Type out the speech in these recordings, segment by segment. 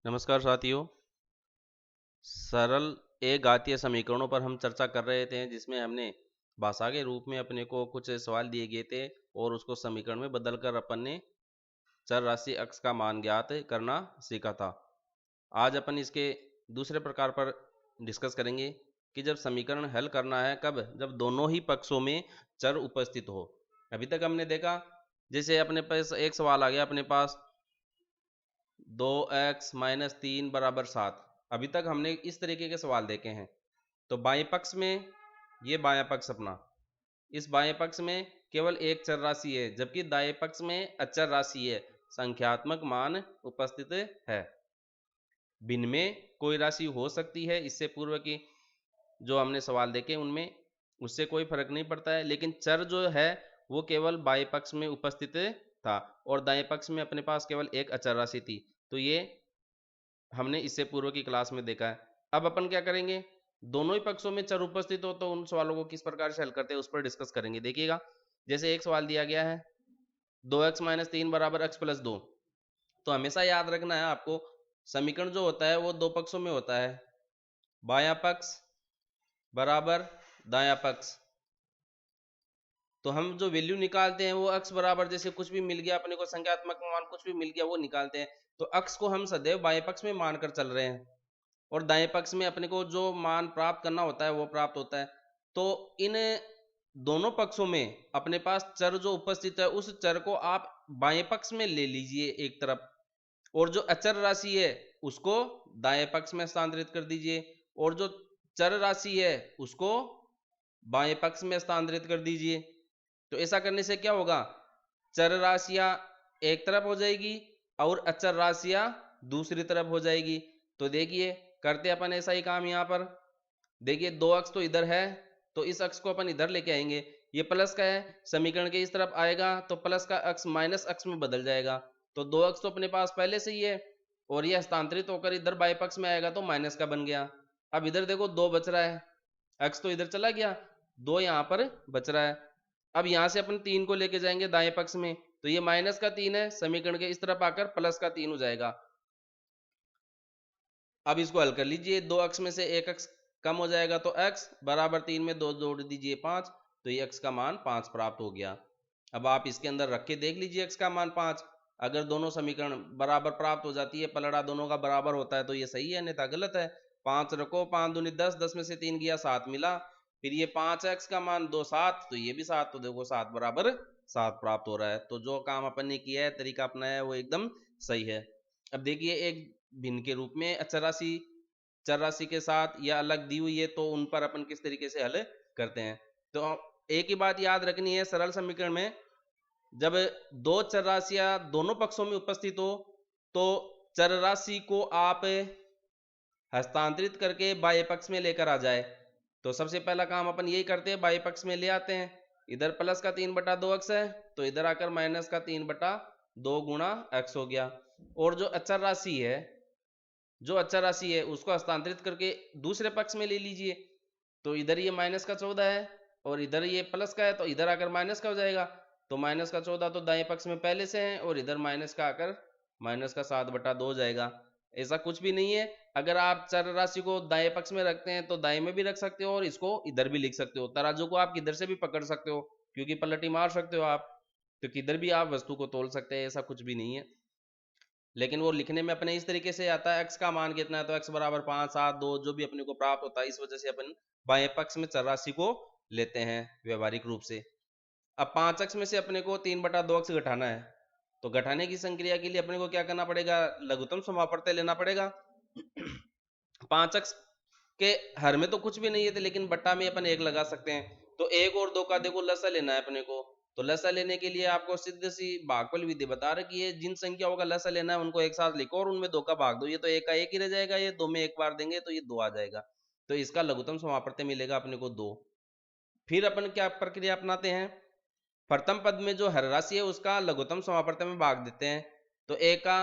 नमस्कार साथियों। सरल एक घातीय समीकरणों पर हम चर्चा कर रहे थे, जिसमें हमने भाषा के रूप में अपने को कुछ सवाल दिए गए थे और उसको समीकरण में बदलकर अपन ने चर राशि x का मान ज्ञात करना सीखा था। आज अपन इसके दूसरे प्रकार पर डिस्कस करेंगे कि जब समीकरण हल करना है कब, जब दोनों ही पक्षों में चर उपस्थित हो। अभी तक हमने देखा, जैसे अपने पास एक सवाल आ गया, अपने पास 2x-3 बराबर 7। अभी तक हमने इस तरीके के सवाल देखे हैं। तो बाएं पक्ष में, ये बायां पक्ष अपना, इस बाएं पक्ष में केवल एक चर राशि है, जबकि दाएं पक्ष में अचर राशि है, संख्यात्मक मान उपस्थित है। भिन्न में कोई राशि हो सकती है, इससे पूर्व की जो हमने सवाल देखे उनमें उससे कोई फर्क नहीं पड़ता है, लेकिन चर जो है वो केवल बाएं पक्ष में उपस्थित था और दाएं पक्ष में अपने पास केवल एक अचर राशि थी। तो ये हमने इससे पूर्व की क्लास में देखा है। अब अपन क्या करेंगे, दोनों ही पक्षों में चर उपस्थित हो तो उन सवालों को किस प्रकार से हल करते हैं उस पर डिस्कस करेंगे। देखिएगा, जैसे एक सवाल दिया गया है 2x-3 बराबर x प्लस 2। तो हमेशा याद रखना है आपको, समीकरण जो होता है वो दो पक्षों में होता है, बायां पक्ष बराबर दायां पक्ष। तो हम जो वैल्यू निकालते हैं वो x बराबर, जैसे कुछ भी मिल गया अपने को, संख्यात्मक मान कुछ भी मिल गया वो निकालते हैं। तो x को हम सदैव बाएं पक्ष में मानकर चल रहे हैं और दाएं पक्ष में अपने को जो मान प्राप्त करना होता है वो प्राप्त होता है। तो इन दोनों पक्षों में अपने पास चर जो उपस्थित है उस चर को आप बाएं पक्ष में ले लीजिए एक तरफ, और जो अचर राशि है उसको दाएं पक्ष में स्थानांतरित कर दीजिए, और जो चर राशि है उसको बाएं पक्ष में स्थानांतरित कर दीजिए। तो ऐसा करने से क्या होगा, चर राशियां एक तरफ हो जाएगी और अचर राशियां दूसरी तरफ हो जाएगी। तो देखिए, करते अपन ऐसा ही काम यहाँ पर। देखिए, दो अक्ष तो इधर है, तो इस अक्ष को अपन इधर लेके आएंगे। ये प्लस का है, समीकरण के इस तरफ आएगा तो प्लस का अक्ष माइनस अक्ष में बदल जाएगा। तो दो अक्ष तो अपने पास पहले से ही है और यह हस्तांतरित होकर इधर बाएं पक्ष में आएगा तो माइनस का बन गया। अब इधर देखो, दो बच रहा है, अक्ष तो इधर चला गया, दो यहाँ पर बच रहा है। अब यहां से अपन 3 को लेके जाएंगे दाएं पक्ष में, तो ये माइनस का 3 है, समीकरण के इस तरफ आकर प्लस का 3 हो जाएगा। अब इसको हल कर लीजिए, दो अक्ष में से एक अक्ष कम हो जाएगा तो x बराबर 3 में 2 जोड़ दीजिए 5, तो ये x का मान 5 प्राप्त हो गया। अब आप इसके अंदर रख के देख लीजिए x का मान 5। अगर दोनों समीकरण बराबर प्राप्त हो जाती है, पलड़ा दोनों का बराबर होता है तो ये सही है, अन्यथा गलत है। 5 रखो, 5 दूनी 10, 10 में से 3 गया 7 मिला, फिर ये 5x का मान 2 7, तो ये भी 7, तो देखो 7 बराबर 7 प्राप्त हो रहा है। तो जो काम अपन ने किया है, तरीका अपनाया है, वो एकदम सही है। अब देखिए, एक भिन्न के रूप में अचर राशि चर राशि के साथ या अलग दी हुई है, तो उन पर अपन किस तरीके से हल करते हैं। तो एक ही बात याद रखनी है, सरल समीकरण में जब दो चर राशियां दोनों पक्षों में उपस्थित हो तो चर राशि को आप हस्तांतरित करके बाएं पक्ष में लेकर आ जाए। तो सबसे पहला काम अपन यही करते हैं, बाएं पक्ष में ले आते हैं। इधर प्लस का 3/2 अक्स है, तो इधर आकर माइनस का 3/2 गुणा x हो गया। और जो अचर राशि है, जो अचर राशि है उसको हस्तांतरित करके दूसरे पक्ष में ले लीजिए। तो इधर ये माइनस का 14 है और इधर ये प्लस का है, तो इधर आकर माइनस का हो जाएगा। तो माइनस का 14 तो दाएं पक्ष में पहले से है और इधर माइनस का आकर माइनस का 7/2 हो जाएगा। ऐसा कुछ भी नहीं है, अगर आप चर राशि को दाएं पक्ष में रखते हैं तो दाएं में भी रख सकते हो और इसको इधर भी लिख सकते हो। तराजू को आप किधर से भी पकड़ सकते हो, क्योंकि पलटी मार सकते हो आप, तो किधर भी आप वस्तु को तोल सकते हैं, ऐसा कुछ भी नहीं है। लेकिन वो लिखने में अपने इस तरीके से आता है, x का मान कितना है तो x बराबर 5 7 2 जो भी अपने को प्राप्त होता है, इस वजह से अपन बाएं पक्ष में चर राशि को लेते हैं व्यवहारिक रूप से। अब 5x में से अपने को 3/2 घटाना है, तो घटाने की संक्रिया के लिए अपने को क्या करना पड़ेगा, लघुत्तम समापवर्त्य लेना पड़ेगा। 5x के हर में तो कुछ भी नहीं है, लेकिन बट्टा में अपन 1 लगा सकते हैं। तो 1 और 2 का देखो लसा लेना है अपने को। तो लसा लेने के लिए आपको सिद्ध सी भागफल विधि बता रखी है, जिन संख्याओं का लसा लेना है उनको एक साथ लिखो और उनमें 2 का भाग दो। ये तो 1 का 1 ही रह जाएगा, ये 2 में एक बार देंगे तो ये 2 आ जाएगा। तो इसका लघुत्तम समापवर्त्य मिलेगा अपने को 2। फिर अपन क्या प्रक्रिया अपनाते हैं, प्रथम पद में जो हर राशि है उसका लघुत्तम समापवर्त्य में भाग देते हैं। तो 1 का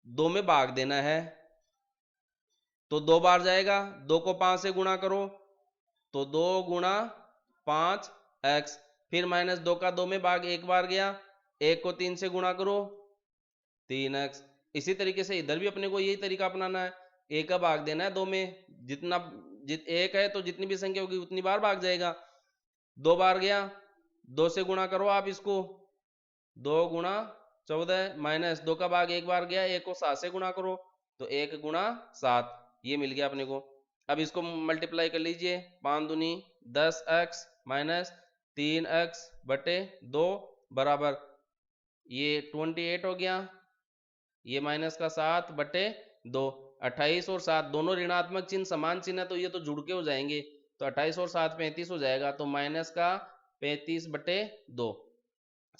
2 में भाग देना है तो 2 बार जाएगा, 2 को 5 से गुणा करो तो 2 गुणा 5x, फिर -2 का 2 में भाग 1 बार गया, 1 को 3 से गुणा करो 3x, इसी तरीके से इधर भी अपने को यही तरीका अपनाना है, a का भाग देना है 2 में, जितना एक है तो जितनी भी संख्या होगी उतनी बार भाग जाएगा। 2 बार गया, 2 से गुणा करो आप इसको, 2 गुणा 14 माइनस 2 का भाग एक बार गया, 1 को 7 से गुणा करो तो 1 गुणा 7, ये मिल गया अपने को। अब इसको मल्टीप्लाई कर लीजिए, 5 दूनी 10x माइनस 3x बटे 2 बराबर ये 28 हो गया, ये माइनस का 7 बटे 2, 28 और 7 दोनों ऋणात्मक चिन्ह समान चिन्ह है तो ये तो जुड़ के हो जाएंगे, तो 28 और 7 35 हो जाएगा, तो माइनस का 35 बटे 2।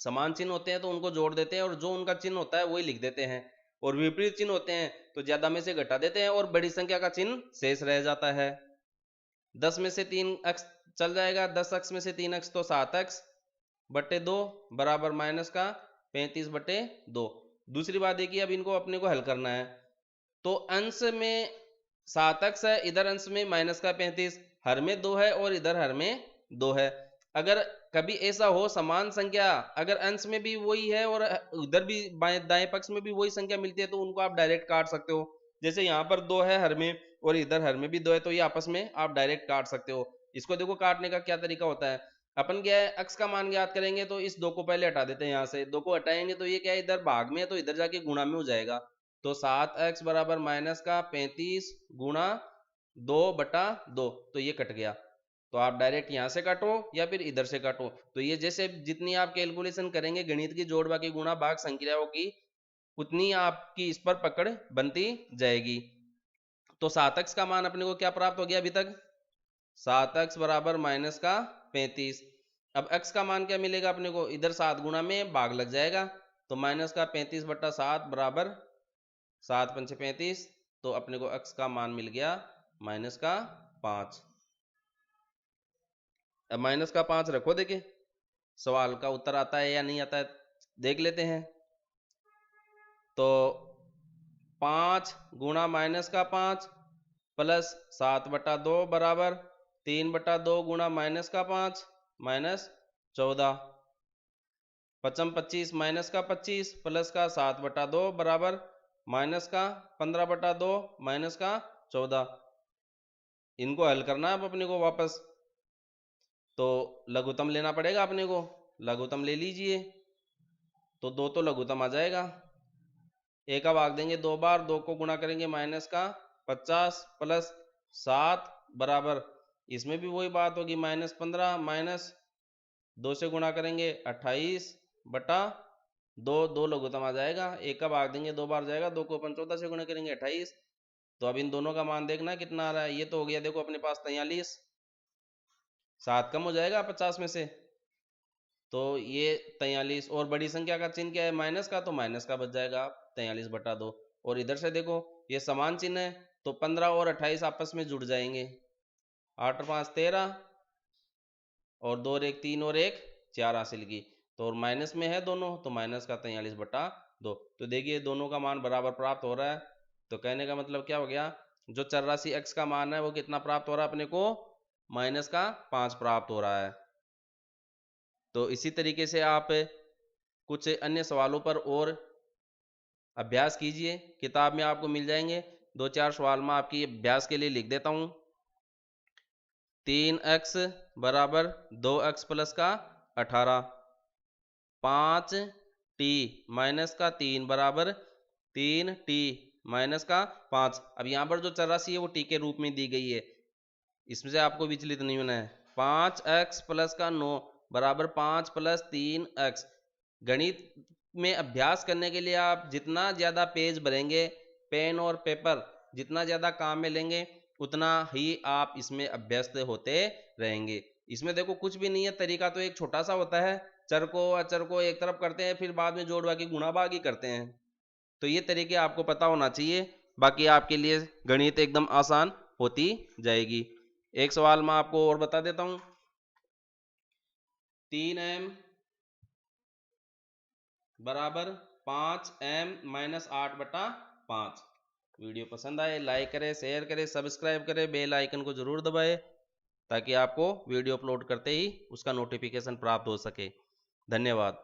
समान चिन्ह होते हैं तो उनको जोड़ देते हैं और जो उनका चिन्ह होता है वही लिख देते हैं, और विपरीत चिन्ह होते हैं तो ज्यादा में से घटा देते हैं और बड़ी संख्या का चिन्ह शेष रह जाता है। 10 में से 3x चल जाएगा, 10x में से 3x तो 7x बटे 2 बराबर माइनस का 35 बटे 2। दूसरी बात देखिए, अब इनको अपने को हल करना है, तो अंश में 7x है, इधर अंश में माइनस का 35, हर में 2 है और इधर हर में 2 है। अगर कभी ऐसा हो समान संख्या अगर अंश में भी वही है और इधर भी दाएं पक्ष में भी वही संख्या मिलती है तो उनको आप डायरेक्ट काट सकते हो। जैसे यहाँ पर 2 है हर में और इधर हर में भी 2 है, तो ये आपस में आप डायरेक्ट काट सकते हो। इसको देखो काटने का क्या तरीका होता है, अपन क्या है x का मान ज्ञात करेंगे तो इस 2 को पहले हटा देते हैं, यहाँ से 2 को हटाएंगे तो ये क्या है इधर भाग में है तो इधर जाके गुणा में हो जाएगा, तो 7x बराबर माइनस का 35 गुणा 2 बटा 2, तो ये कट गया। तो आप डायरेक्ट यहाँ से काटो या फिर इधर से काटो, तो ये जैसे जितनी आप कैलकुलेशन करेंगे गणित की जोड़ बाकी गुणा भाग संक्रियाओं की, उतनी आपकी इस पर पकड़ बनती जाएगी। तो 7x का मान अपने को क्या प्राप्त हो गया अभी तक, 7x बराबर माइनस का 35। अब x का मान क्या मिलेगा अपने को, इधर 7 गुणा में भाग लग जाएगा, तो माइनस का 35 बटा 7 बराबर 7 पंचे 35, तो अपने को x का मान मिल गया माइनस का 5। अब माइनस का 5 रखो, देखे सवाल का उत्तर आता है या नहीं आता है, देख लेते हैं। तो 5 गुणा माइनस का 5 प्लस 7 बटा 2 बराबर 3 बटा 2 गुणा माइनस का 5 माइनस 14, 5 25 माइनस का 25 प्लस का 7 बटा 2 बराबर माइनस का 15 बटा 2 माइनस का 14। इनको हल करना है अब अपने को वापस, तो लघुत्तम लेना पड़ेगा अपने को, लघुत्तम ले लीजिए, तो 2 तो लघुत्तम आ जाएगा, a का भाग देंगे 2 बार, 2 को गुणा करेंगे माइनस का 50 प्लस 7 बराबर, इसमें भी वही बात होगी माइनस 15 माइनस 2 से गुणा करेंगे 28 बटा 2, 2 लघुत्तम आ जाएगा, a का भाग देंगे 2 बार जाएगा, 2 को अपन 14 से गुणा करेंगे 28। तो अब इन दोनों का मान देखना कितना आ रहा है, ये तो हो गया देखो अपने पास 43, 7 कम हो जाएगा 50 में से, तो ये 43, और बड़ी संख्या का चिन्ह क्या है माइनस का, तो माइनस का बच जाएगा 43 बटा 2। और इधर से देखो ये समान चिन्ह है तो 15 और 28 आपस में जुड़ जाएंगे, 8 और 5 13, और 2 और 1 3 और 1 4 हासिल की, तो और माइनस में है दोनों तो माइनस का 43 बटा 2। तो देखिए दोनों का मान बराबर प्राप्त हो रहा है, तो कहने का मतलब क्या हो गया, जो चरराशि x का मान है वो कितना प्राप्त हो रहा है अपने को, माइनस का 5 प्राप्त हो रहा है। तो इसी तरीके से आप कुछ अन्य सवालों पर और अभ्यास कीजिए, किताब में आपको मिल जाएंगे, 2-4 सवाल में आपकी अभ्यास के लिए लिख देता हूँ। 3x बराबर 2x प्लस का 18, 5t माइनस का 3 बराबर 3t माइनस का 5। अब यहाँ पर जो चरराशि है वो t के रूप में दी गई है, इसमें से आपको विचलित नहीं होना है। 5x प्लस का 9 बराबर 5 प्लस 3x। गणित में अभ्यास करने के लिए आप जितना ज़्यादा पेज भरेंगे, पेन और पेपर जितना ज़्यादा काम में लेंगे उतना ही आप इसमें अभ्यस्त होते रहेंगे। इसमें देखो कुछ भी नहीं है, तरीका तो एक छोटा सा होता है, चर को अचर को एक तरफ करते हैं फिर बाद में जोड़ बाकी गुणा भागी करते हैं, तो ये तरीके आपको पता होना चाहिए, बाकी आपके लिए गणित एकदम आसान होती जाएगी। एक सवाल मैं आपको और बता देता हूं, 3m बराबर 5m माइनस 8 बटा 5। वीडियो पसंद आए लाइक करें, शेयर करें, सब्सक्राइब करें, बेल आइकन को जरूर दबाएं ताकि आपको वीडियो अपलोड करते ही उसका नोटिफिकेशन प्राप्त हो सके। धन्यवाद।